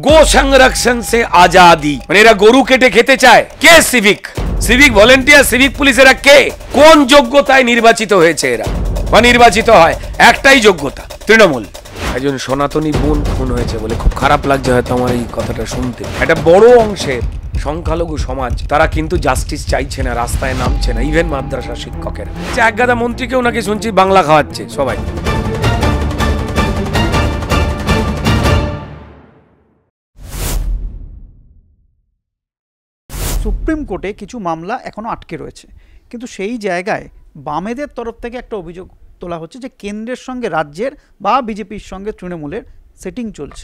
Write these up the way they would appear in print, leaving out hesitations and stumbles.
গো সংরক্ষণ সে আজাদি, মানে এরা গরু কেটে খেতে চায়। কে civic civic volunteer, civic police, এরা কে, কোন যোগ্যতায় নির্বাচিত হয়েছে এরা বা নির্বাচিত হয়? একটাই যোগ্যতা, তৃণমূল। একজন সনাতনী বোন খুন হয়েছে বলে খুব খারাপ লাগছে হয়তো আমার এই কথাটা শুনতে। একটা বড় অংশের সংখ্যালঘু সমাজ তারা কিন্তু জাস্টিস চাইছে না, রাস্তায় নামছে না, ইভেন মাদ্রাসা শিক্ষকেরা। এক গাদা মন্ত্রীকেও নাকি শুনছি বাংলা খাওয়াচ্ছে সবাই। সুপ্রিম কোর্টে কিছু মামলা এখনো আটকে রয়েছে, কিন্তু সেই জায়গায় বামেদের তরফ থেকে একটা অভিযোগ তোলা হচ্ছে যে কেন্দ্রের সঙ্গে রাজ্যের বা বিজেপির সঙ্গে তৃণমূলের সেটিং চলছে।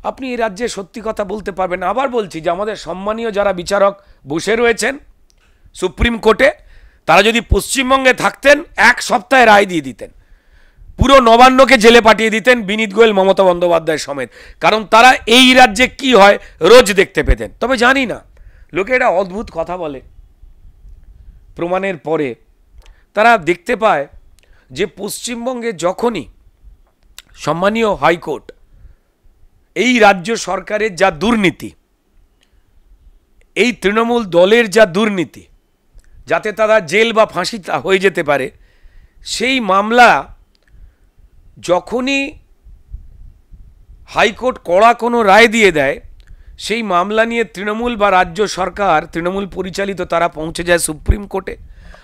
আপনি এই রাজ্যে সত্যি কথা বলতে পারবেন। আবার বলছি যে আমাদের সম্মানীয় যারা বিচারক বসে রয়েছেন সুপ্রিম কোর্টে, তারা যদি পশ্চিমবঙ্গে থাকতেন এক সপ্তাহে রায় দিয়ে দিতেন, পুরো নবান্নকে জেলে পাঠিয়ে দিতেন, বিনীত গোয়েল, মমতা বন্দ্যোপাধ্যায় সমেত। কারণ তারা এই রাজ্যে কি হয় রোজ দেখতে পেতেন। তবে জানি না, লোকে এটা অদ্ভুত কথা বলে, প্রমাণের পরে তারা দেখতে পায় যে পশ্চিমবঙ্গে যখনই সম্মানীয় হাইকোর্ট এই রাজ্য সরকারের যা দুর্নীতি, এই তৃণমূল দলের যা দুর্নীতি, যাতে তারা জেল বা ফাঁসি হয়ে যেতে পারে, সেই মামলা যখনই হাইকোর্ট কড়া কোনো রায় দিয়ে দেয়, সেই মামলা নিয়ে তৃণমূল বা রাজ্য সরকার, তৃণমূল পরিচালিত, তারা পৌঁছে যায় সুপ্রিম কোর্টে।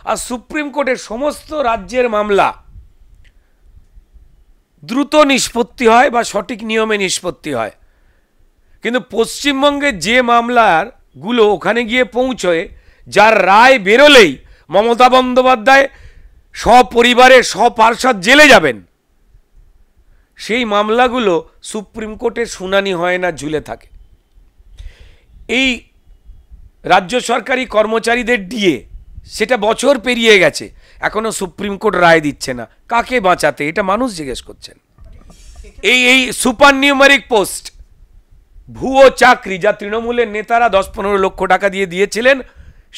আর সুপ্রিম কোর্টের সমস্ত রাজ্যের মামলা দ্রুত নিষ্পত্তি হয় বা সঠিক নিয়মে নিষ্পত্তি হয়। কিন্তু পশ্চিমবঙ্গের যে মামলাগুলো ওখানে গিয়ে পৌঁছয়, যার রায় বেরোলেই মমতা বন্দ্যোপাধ্যায় সপরিবারে সপার্ষদ জেলে যাবেন, সেই মামলাগুলো সুপ্রিম কোর্টের শুনানি হয় না, ঝুলে থাকে। এই রাজ্য সরকারি কর্মচারীদের ডিএ, সেটা বছর পেরিয়ে গেছে, এখনো সুপ্রিম কোর্ট রায় দিচ্ছে না। কাকে বাঁচাতে, এটা মানুষ জিজ্ঞেস করছেন। এই সুপার নিউমেরিক পোস্ট, ভুয়ো চাকরি, যা তৃণমূলের নেতারা 10-15 লক্ষ টাকা দিয়ে দিয়েছিলেন,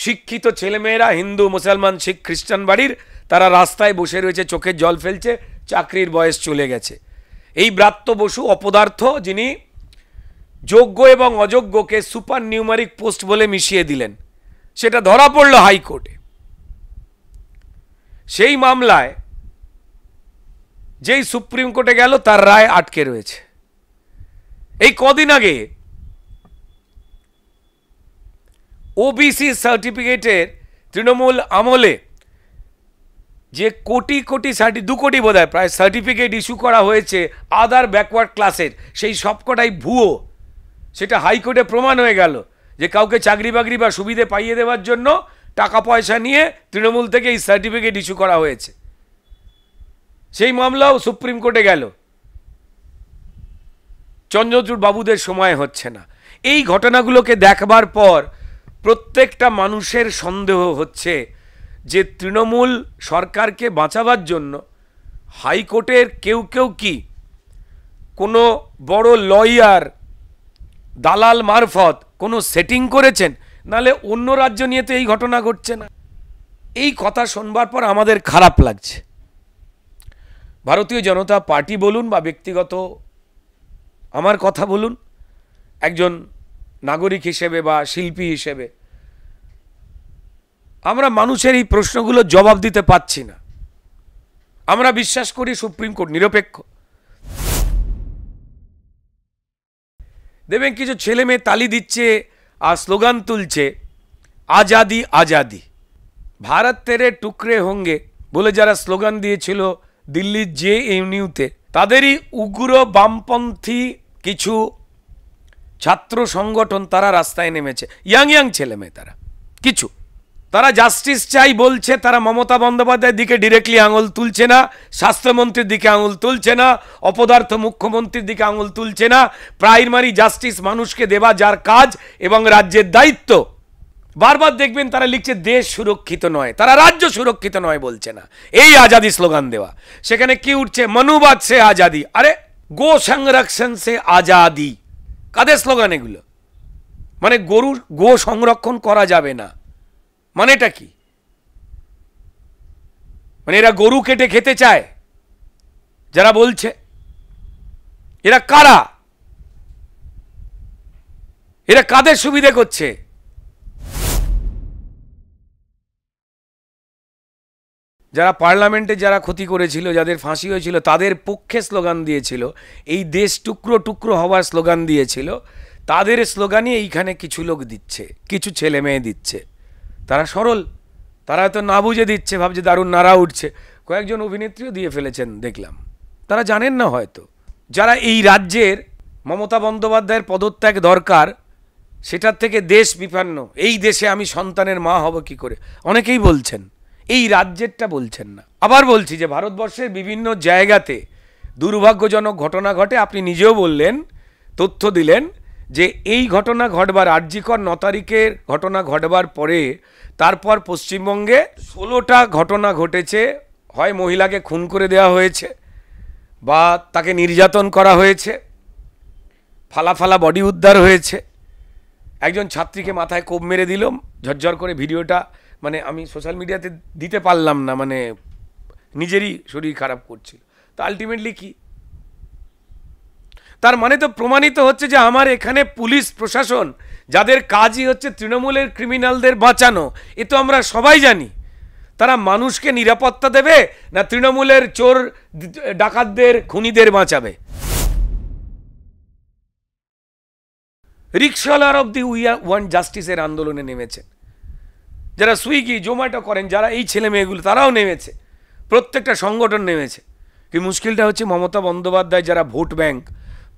শিক্ষিত ছেলেমেয়েরা হিন্দু, মুসলমান, শিখ, খ্রিস্টান বাড়ির, তারা রাস্তায় বসে রয়েছে, চোখের জল ফেলছে, চাকরির বয়স চলে গেছে। এই ব্রাত্য বসু অপদার্থ, যিনি যোগ্য এবং অযোগ্যকে সুপার নিউমেরিক পোস্ট বলে মিশিয়ে দিলেন, সেটা ধরা পড়ল হাইকোর্টে। সেই মামলায় যেই সুপ্রিম কোর্টে গেল, তার রায় আটকে রয়েছে। এই কদিন আগে ওবিসি সার্টিফিকেটের তৃণমূল আমলে যে কোটি কোটি 2 কোটি বোধহয় প্রায় সার্টিফিকেট ইস্যু করা হয়েছে আদার ব্যাকওয়ার্ড ক্লাসের, সেই সবকটাই ভুয়ো। সেটা হাইকোর্টে প্রমাণ হয়ে গেল যে কাউকে চাকরি বাকরি বা সুবিধে পাইয়ে দেওয়ার জন্য টাকা পয়সা নিয়ে তৃণমূল থেকে এই সার্টিফিকেট ইস্যু করা হয়েছে। সেই মামলাও সুপ্রিম কোর্টে গেল, চন্দ্রচূড় বাবুদের সময় হচ্ছে না। এই ঘটনাগুলোকে দেখবার পর প্রত্যেকটা মানুষের সন্দেহ হচ্ছে যে তৃণমূল সরকারকে বাঁচাবার জন্য হাইকোর্টের কেউ কেউ কি কোনো বড় লয়ার, দালাল মারফত কোনো সেটিং করেছেন, নালে অন্য রাজ্য নিয়ে তো এই ঘটনা ঘটছে না। এই কথা শুনবার পর আমাদের খারাপ লাগছে। ভারতীয় জনতা পার্টি বলুন বা ব্যক্তিগত আমার কথা বলুন, একজন নাগরিক হিসেবে বা শিল্পী হিসেবে আমরা মানুষের এই প্রশ্নগুলো জবাব দিতে পারছি না। আমরা বিশ্বাস করি সুপ্রিম কোর্ট নিরপেক্ষ। দেখবেন কিছু ছেলে মেয়ে তালি দিচ্ছে আর স্লোগান তুলছে, আজাদি আজাদি, ভারত তেরে টুকরে হোঙ্গে বলে যারা স্লোগান দিয়েছিল দিল্লির JNUতে, তাদেরই উগ্র বামপন্থী কিছু ছাত্র সংগঠন তারা রাস্তায় নেমেছে, ইয়াং ছেলে মেয়ে, তারা জাস্টিস চাই বলছে। তারা মমতা বন্দ্যোপাধ্যায়ের দিকে ডিরেক্টলি আঙুল তুলছে না, স্বাস্থ্যমন্ত্রীর দিকে আঙুল তুলছে না, অপদার্থ মুখ্যমন্ত্রীর দিকে আঙুল তুলছে না। প্রাইমারি জাস্টিস মানুষকে দেওয়া যার কাজ এবং রাজ্যের দায়িত্ব, বারবার দেখবেন তারা লিখছে দেশ সুরক্ষিত নয়, তারা রাজ্য সুরক্ষিত নয় বলছে না। এই আজাদি স্লোগান দেওয়া, সেখানে কি উঠছে, মনুবাদ সে আজাদি। আরে গো সংরক্ষণ সে আজাদি, কাদের স্লোগান এগুলো? মানে গো সংরক্ষণ করা যাবে না, মানেটা কি? মানে এরা গরু কেটে খেতে চায় যারা বলছে, এরা কারা? এরা কাদের সুবিধে করছে? যারা পার্লামেন্টে যারা ক্ষতি করেছিল, যাদের ফাঁসি হয়েছিল, তাদের পক্ষে স্লোগান দিয়েছিল, এই দেশ টুকরো টুকরো হওয়ার স্লোগান দিয়েছিল, তাদের স্লোগানই এইখানে কিছু লোক দিচ্ছে, কিছু ছেলে মেয়ে দিচ্ছে। তারা সরল, তারা হয়তো না বুঝে দিচ্ছে, ভাবছে দারুণ নাড়া উঠছে। কয়েকজন অভিনেত্রীও দিয়ে ফেলেছেন দেখলাম, তারা জানেন না হয়তো। যারা এই রাজ্যের মমতা বন্দ্যোপাধ্যায়ের পদত্যাগ দরকার, সেটার থেকে দেশ বিপন্ন, এই দেশে আমি সন্তানের মা হব কি করে, অনেকেই বলছেন, এই রাজ্যেরটা বলছেন না। আবার বলছি যে ভারতবর্ষের বিভিন্ন জায়গাতে দুর্ভাগ্যজনক ঘটনা ঘটে। আপনি নিজেও বললেন, তথ্য দিলেন যে এই ঘটনা ঘটবার, আরজিকর 9 তারিখের ঘটনা ঘটবার পরে তারপর পশ্চিমবঙ্গে 16টা ঘটনা ঘটেছে। হয় মহিলাকে খুন করে দেওয়া হয়েছে, বা তাকে নির্যাতন করা হয়েছে, ফালা ফালা বডি উদ্ধার হয়েছে, একজন ছাত্রীকে মাথায় কোপ মেরে দিল, ঝরঝর করে ভিডিওটা, মানে আমি সোশ্যাল মিডিয়াতে দিতে পারলাম না, মানে নিজেরই শরীর খারাপ করছিল। তো আলটিমেটলি কি, তার মানে তো প্রমাণিত হচ্ছে যে আমার এখানে পুলিশ প্রশাসন, যাদের কাজই হচ্ছে তৃণমূলের ক্রিমিনালদের বাঁচানো, এ তো আমরা সবাই জানি, তারা মানুষকে নিরাপত্তা দেবে না তৃণমূলের চোর ডাকাতদের খুনিদের বাঁচাবে? রিক্সাওয়ালার অব্দি উই ওয়ান্ট জাস্টিসের আন্দোলনে নেমেছে, যারা সুইগি জোম্যাটো করেন, যারা এই ছেলে মেয়েগুলো, তারাও নেমেছে, প্রত্যেকটা সংগঠন নেমেছে। কি মুশকিলটা হচ্ছে মমতা বন্দ্যোপাধ্যায় যারা ভোট ব্যাংক,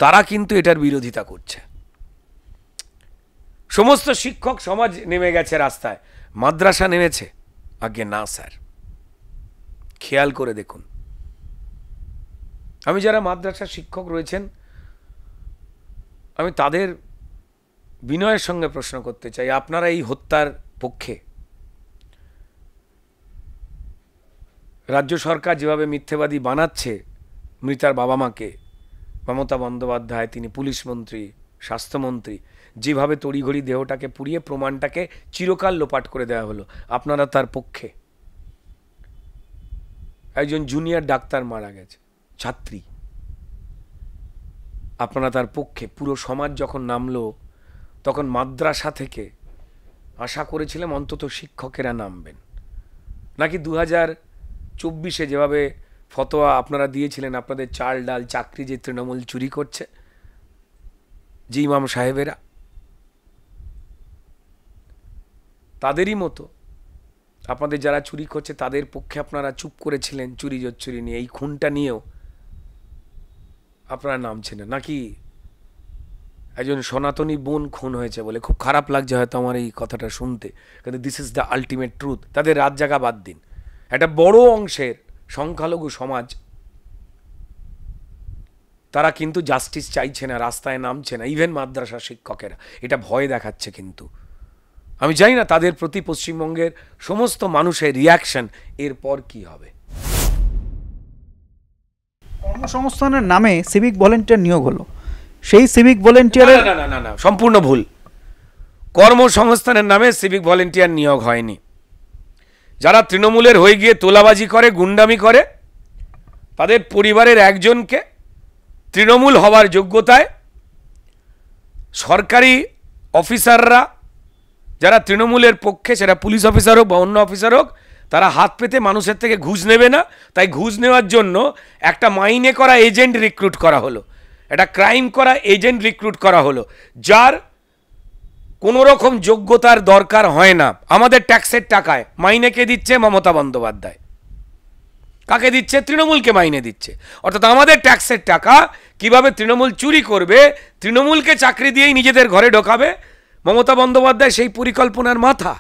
তারা কিন্তু এটার বিরোধিতা করছে। সমস্ত শিক্ষক সমাজ নেমে গেছে রাস্তায়, মাদ্রাসা নেমেছে? আগে না স্যার, খেয়াল করে দেখুন। আমি যারা মাদ্রাসা শিক্ষক রয়েছেন, আমি তাদের বিনয়ের সঙ্গে প্রশ্ন করতে চাই, আপনারা এই হত্যার পক্ষে? রাজ্য সরকার যেভাবে মিথ্যেবাদী বানাচ্ছে মৃতার বাবা মাকে, মমতা বন্দ্যোপাধ্যায়, তিনি পুলিশ মন্ত্রী, স্বাস্থ্যমন্ত্রী, যেভাবে তড়িঘড়ি দেহটাকে পুড়িয়ে প্রমাণটাকে চিরকাল লোপাট করে দেওয়া হলো, আপনারা তার পক্ষে? একজন জুনিয়র ডাক্তার মারা গেছে, ছাত্রী, আপনারা তার পক্ষে? পুরো সমাজ যখন নামলো, তখন মাদ্রাসা থেকে আশা করেছিলাম অন্তত শিক্ষকেরা নামবেন, নাকি 2024 যেভাবে ফতোয়া আপনারা দিয়েছিলেন, আপনাদের চাল ডাল চাকরি যে তৃণমূল চুরি করছে, যে ইমাম সাহেবেরা, তাদেরই মতো আপনাদের যারা চুরি করছে তাদের পক্ষে আপনারা চুপ করেছিলেন চুরি জচ্চুরি নিয়ে, এই খুনটা নিয়েও আপনারা নামছেন না? নাকি একজন সনাতনী বোন খুন হয়েছে বলে, খুব খারাপ লাগছে হয়তো আমার এই কথাটা শুনতে, কিন্তু this is the ultimate truth. তাদের রাত জাগা বাদ দিন, একটা বড় অংশের সংখ্যালঘু সমাজ, তারা কিন্তু জাস্টিস চাইছে না, রাস্তায় নামছে না, ইভেন মাদ্রাসা শিক্ষকেরা, এটা ভয় দেখাচ্ছে। কিন্তু আমি জানি না তাদের প্রতি পশ্চিমবঙ্গের সমস্ত মানুষের রিয়াকশন এরপর কি হবে। কর্মসংস্থানের নামে সিভিক ভলেন্টিয়ার নিয়োগ হলো, সেই সিভিক ভলেন্টিয়ারের না না না না, সম্পূর্ণ ভুল। কর্মসংস্থানের নামে সিভিক ভলেন্টিয়ার নিয়োগ হয়নি। যারা তৃণমূলের হয়ে গিয়ে তোলাবাজি করে, গুন্ডামি করে, তাদের পরিবারের একজনকে তৃণমূল হওয়ার যোগ্যতায় সরকারি অফিসাররা, যারা তৃণমূলের পক্ষে, সেটা পুলিশ অফিসার হোক বা অন্য অফিসার হোক, তারা হাত পেতে মানুষের থেকে ঘুষ নেবে না। তাই ঘুষ নেওয়ার জন্য একটা মাইনে করা এজেন্ট রিক্রুট করা হলো, একটা ক্রাইম করা এজেন্ট রিক্রুট করা হলো, যার কোনো রকম যোগ্যতার দরকার হয় না। আমাদের ট্যাক্সের টাকায় মাইনে কে দিচ্ছে? মমতা বন্দ্যোপাধ্যায়। কাকে দিচ্ছে? তৃণমূলকে মাইনে দিচ্ছে। অর্থাৎ আমাদের ট্যাক্সের টাকা কিভাবে তৃণমূল চুরি করবে, তৃণমূলকে চাকরি দিয়েই নিজেদের ঘরে ঢোকাবে, মমতা বন্দ্যোপাধ্যায় সেই পরিকল্পনার মাথা।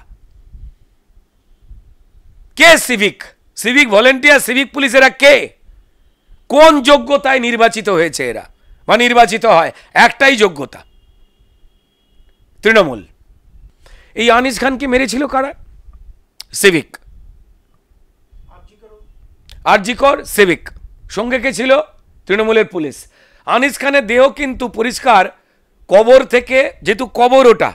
কে সিভিক সিভিক ভলেন্টিয়ার, সিভিক পুলিশেরা কে? কোন যোগ্যতায় নির্বাচিত হয়েছে এরা বা নির্বাচিত হয়? একটাই যোগ্যতা, তৃণমূল। এই আনিস খানকে মেরেছিল কারা? সিভিক। আরজিকর সিভিক, সঙ্গে কে ছিল? তৃণমূলের পুলিশ। আনিস খানের দেহ কিন্তু পরিষ্কার, কবর থেকে, যেহেতু কবর, ওটা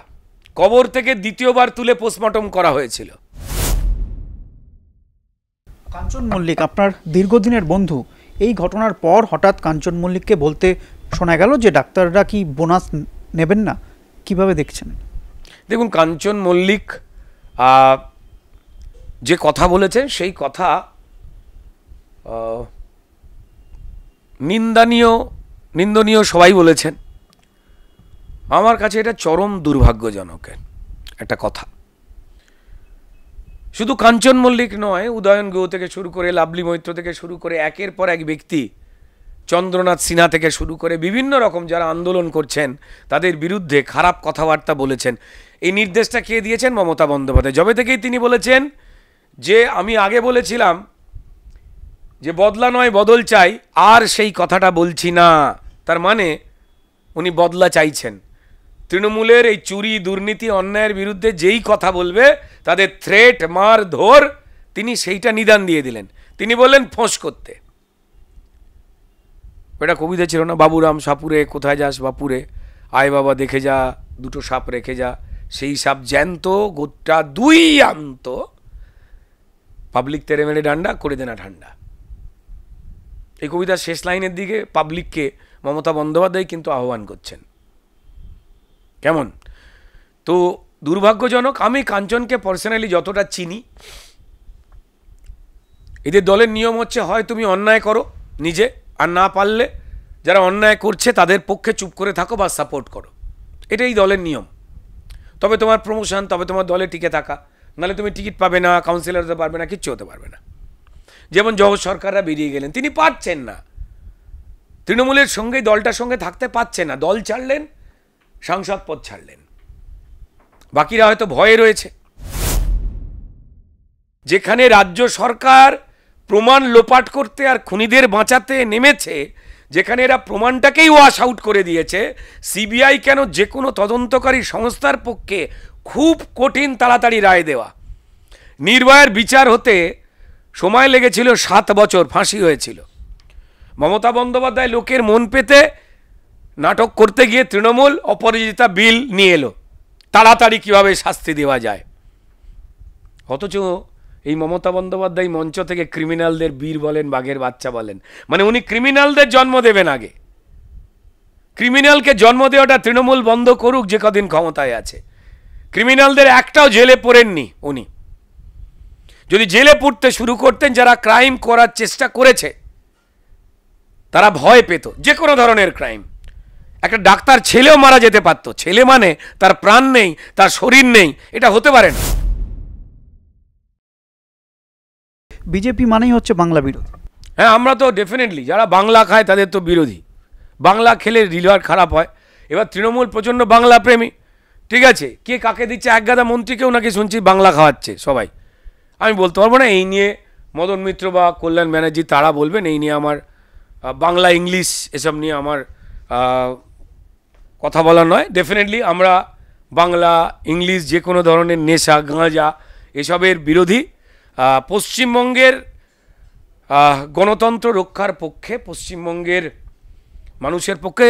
কবর থেকে দ্বিতীয়বার তুলে পোস্টমর্টম করা হয়েছিল। কাঞ্চন মল্লিক আপনার দীর্ঘদিনের বন্ধু, এই ঘটনার পর হঠাৎ কাঞ্চন মল্লিককে বলতে শোনা গেল যে ডাক্তাররা কি বোনাস নেবেন না, কিভাবে দেখছেন? দেখুন, কাঞ্চন মল্লিক যে কথা বলেছেন সেই কথা নিন্দনীয় সবাই বলেছেন। আমার কাছে এটা চরম দুর্ভাগ্যজনক একটা কথা। শুধু কাঞ্চন মল্লিক নয়, উদয়ন গুহ থেকে শুরু করে, লাভলি মৈত্র থেকে শুরু করে, একের পর এক ব্যক্তি, চন্দ্রনাথ সিনহা থেকে শুরু করে বিভিন্ন রকম যারা আন্দোলন করছেন তাদের বিরুদ্ধে খারাপ কথাবার্তা বলেছেন। এই নির্দেশটা কে দিয়েছেন? মমতা বন্দ্যোপাধ্যায়। যবে থেকেই তিনি বলেছেন যে আমি আগে বলেছিলাম যে বদলা নয় বদল চাই, আর সেই কথাটা বলছি না। তার মানে উনি বদলা চাইছেন। তৃণমূলের এই চুরি, দুর্নীতি, অন্যায়ের বিরুদ্ধে যেই কথা বলবে তাদের থ্রেট, মার ধর, তিনি সেইটা নিদান দিয়ে দিলেন। তিনি বললেন ফোঁস করতে। এটা কবিতা ছিল না, বাবুরাম সাপুরে কোথায় যাস বাপুরে, আয় বাবা দেখে যা দুটো সাপ রেখে যা, সেই সাপ জ্যান্ত গোটা দুই আন্ত, পাবলিক তেরে মেরে ডান্ডা করে দেনা ঠান্ডা। এই কবিতার শেষ লাইনের দিকে পাবলিককে মমতা বন্দ্যোপাধ্যায় কিন্তু আহ্বান করছেন। কেমন? তো দুর্ভাগ্যজনক। আমি কাঞ্চনকে পার্সোনালি যতটা চিনি, এদের দলের নিয়ম হচ্ছে হয় তুমি অন্যায় করো নিজে, আর না পারলে যারা অন্যায় করছে তাদের পক্ষে চুপ করে থাকো বা সাপোর্ট করো। এটাই দলের নিয়ম। তবে তোমার প্রমোশন, তবে তোমার দলে টিকে থাকা, নাহলে তুমি টিকিট পাবে না, কাউন্সিলর হতে পারবে না, কিচ্ছু হতে পারবে না। যেমন জগৎ সরকাররা বেরিয়ে গেলেন, তিনি পারছেন না, তৃণমূলের সঙ্গে দলটার সঙ্গে থাকতে পারছেন না, দল ছাড়লেন, সাংসদ পদ ছাড়লেন। বাকিরা হয়তো ভয়ে রয়েছে। যেখানে রাজ্য সরকার প্রমাণ লোপাট করতে আর খুনিদের বাঁচাতে নেমেছে, যেখানে এরা প্রমাণটাকেই ওয়াশ আউট করে দিয়েছে, সিবিআই কেন যে কোনো তদন্তকারী সংস্থার পক্ষে খুব কঠিন তাড়াতাড়ি রায় দেওয়া। নির্ভয়ার বিচার হতে সময় লেগেছিল 7 বছর, ফাঁসি হয়েছিল। মমতা বন্দ্যোপাধ্যায় লোকের মন পেতে নাটক করতে গিয়ে তৃণমূল অপরাজিতা বিল নিয়ে এলো, তাড়াতাড়ি কিভাবে শাস্তি দেওয়া যায়। অথচ এই মমতা বন্দ্যোপাধ্যায় মঞ্চ থেকে ক্রিমিনালদের বীর বলেন, বাঘের বাচ্চা বলেন। মানে উনি ক্রিমিনালদের জন্ম দেবেন আগে। ক্রিমিনালকে জন্ম দেওয়াটা তৃণমূল বন্ধ করুক যে কদিন ক্ষমতায় আছে। ক্রিমিনালদের একটাও জেলে পড়েননি উনি। যদি জেলে পড়তে শুরু করতেন, যারা ক্রাইম করার চেষ্টা করেছে তারা ভয় পেত, যে কোনো ধরনের ক্রাইম। একটা ডাক্তার ছেলেও মারা যেতে পারত। ছেলে মানে তার প্রাণ নেই, তার শরীর নেই, এটা হতে পারে না। বিজেপি মানেই হচ্ছে বাংলা বিরোধী। হ্যাঁ, আমরা তো ডেফিনেটলি, যারা বাংলা খায় তাদের তো বিরোধী। বাংলা খেলে লিভার খারাপ হয়। এবার তৃণমূল প্রচণ্ড বাংলা প্রেমী, ঠিক আছে, কে কাকে দিচ্ছে, এক গাদা মন্ত্রীকেও নাকি শুনছি বাংলা খাওয়াচ্ছে সবাই। আমি বলতে পারবো না, এই নিয়ে মদন মিত্র বা কল্যাণ ব্যানার্জি তারা বলবেন। এই নিয়ে আমার বাংলা ইংলিশ এসব নিয়ে আমার কথা বলা নয়। ডেফিনেটলি আমরা বাংলা ইংলিশ যে কোনো ধরনের নেশা, গাঁজা এসবের বিরোধী। পশ্চিমবঙ্গের গণতন্ত্র রক্ষার পক্ষে, পশ্চিমবঙ্গের মানুষের পক্ষে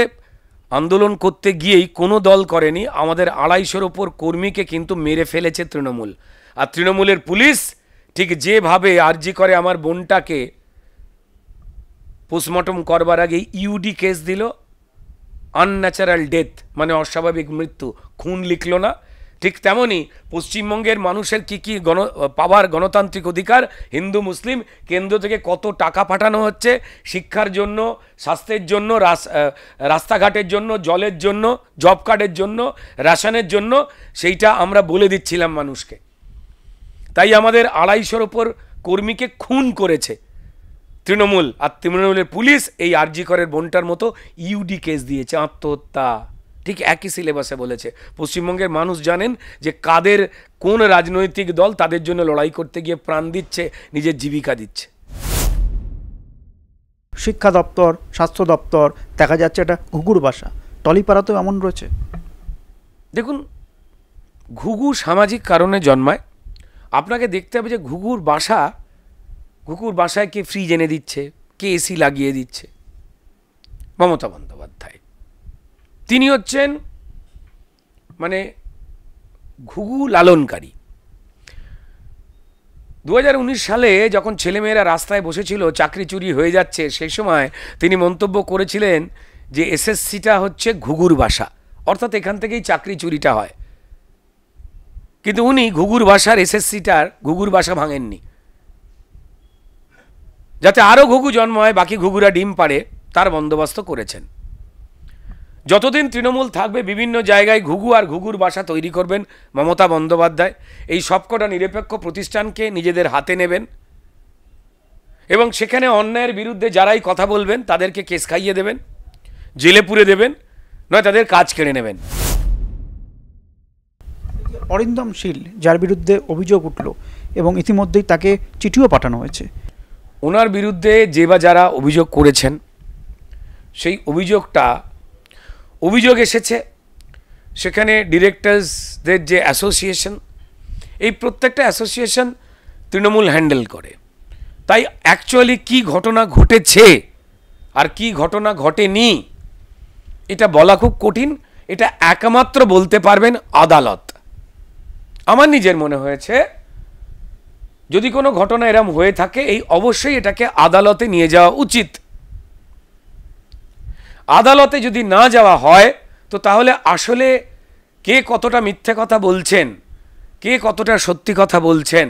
আন্দোলন করতে গিয়েই কোনো দল করেনি। আমাদের 250-এর ওপর কর্মীকে কিন্তু মেরে ফেলেছে তৃণমূল। আর তৃণমূলের পুলিশ ঠিক যেভাবে আরজি করে আমার বোনটাকে পোস্টমর্টম করবার আগে ইউডি কেস দিল, আনন্যাচারাল ডেথ মানে অস্বাভাবিক মৃত্যু, খুন লিখল না, ঠিক তেমনই পশ্চিমবঙ্গের মানুষের কী কী পাওয়ার গণতান্ত্রিক অধিকার, হিন্দু মুসলিম কেন্দ্র থেকে কত টাকা পাঠানো হচ্ছে শিক্ষার জন্য, স্বাস্থ্যের জন্য, রাস্তাঘাটের জন্য, জলের জন্য, জব কার্ডের জন্য, রেশনের জন্য, সেইটা আমরা বলে দিচ্ছিলাম মানুষকে। তাই আমাদের 250-এর ওপর কর্মীকে খুন করেছে তৃণমূল। আর তৃণমূলের পুলিশ এই আরজি করের বোনটার মতো ইউডি কেস দিয়েছে, আত্মহত্যা। ঠিক একই সিলেবাসে বলেছে। পশ্চিমবঙ্গের মানুষ জানেন যে কাদের, কোন রাজনৈতিক দল তাদের জন্য লড়াই করতে গিয়ে প্রাণ দিচ্ছে, নিজের জীবিকা দিচ্ছে। শিক্ষা দপ্তর, স্বাস্থ্য দপ্তর, দেখা যাচ্ছে এটা ঘুঘুর বাসা। টলিপাড়াতেও এমন রয়েছে। দেখুন, ঘুঘু সামাজিক কারণে জন্মায়। আপনাকে দেখতে হবে যে ঘুঘুর বাসায় কে ফ্রিজ এনে দিচ্ছে, কে এসি লাগিয়ে দিচ্ছে। মমতা বন্দ্যোপাধ্যায়, তিনি হচ্ছেন মানে ঘুঘু লালনকারী। 2019 সালে যখন ছেলেমেয়েরা রাস্তায় বসেছিল, চাকরি চুরি হয়ে যাচ্ছে, সেই সময় তিনি মন্তব্য করেছিলেন যে এসএসসিটা হচ্ছে ঘুঘুর বাসা, অর্থাৎ এখান থেকেই চাকরি চুরিটা হয়। কিন্তু উনি ঘুঘুর বাসার এসএসসিটার ঘুঘুর বাসা ভাঙেননি, যাতে আরও ঘুঘু জন্ম হয়, বাকি ঘুঘুরা ডিম পাড়ে, তার বন্দোবস্ত করেছেন। যতদিন তৃণমূল থাকবে বিভিন্ন জায়গায় ঘুঘু আর ঘুঘুর বাসা তৈরি করবেন মমতা বন্দ্যোপাধ্যায়। এই সবকটা নিরপেক্ষ প্রতিষ্ঠানকে নিজেদের হাতে নেবেন এবং সেখানে অন্যায়ের বিরুদ্ধে যারাই কথা বলবেন তাদেরকে কেস খাইয়ে দেবেন, জেলে পুরে দেবেন, নয় তাদের কাজ কেড়ে নেবেন। অরিন্দম শীল যার বিরুদ্ধে অভিযোগ উঠল এবং ইতিমধ্যেই তাকে চিঠিও পাঠানো হয়েছে, ওনার বিরুদ্ধে যে বা যারা অভিযোগ করেছেন সেই অভিযোগ এসেছে সেখানে ডিরেক্টরসদের যে অ্যাসোসিয়েশন, এই প্রত্যেকটা অ্যাসোসিয়েশন তৃণমূল হ্যান্ডেল করে। তাই অ্যাকচুয়ালি কি ঘটনা ঘটেছে আর কি ঘটনা ঘটেনি এটা বলা খুব কঠিন। এটা একমাত্র বলতে পারবেন আদালত। আমার নিজের মনে হয়েছে যদি কোনো ঘটনা এরম হয়ে থাকে এই অবশ্যই এটাকে আদালতে নিয়ে যাওয়া উচিত। আদালতে যদি না যাওয়া হয় তো তাহলে আসলে কে কতটা মিথ্যে কথা বলছেন, কে কতটা সত্যি কথা বলছেন,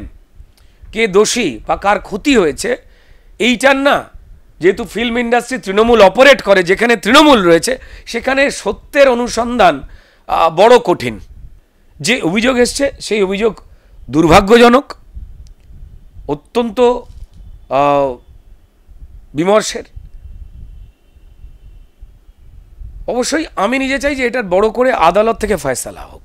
কে দোষী বা কার ক্ষতি হয়েছে এইটার না, যেহেতু ফিল্ম ইন্ডাস্ট্রি তৃণমূল অপারেট করে, যেখানে তৃণমূল রয়েছে সেখানে সত্যের অনুসন্ধান বড় কঠিন। যে অভিযোগ এসছে সেই অভিযোগ দুর্ভাগ্যজনক, অত্যন্ত বিমর্ষের। অবশ্যই আমি নিজে চাই যে এটার বড় করে আদালত থেকে ফয়সালা হোক।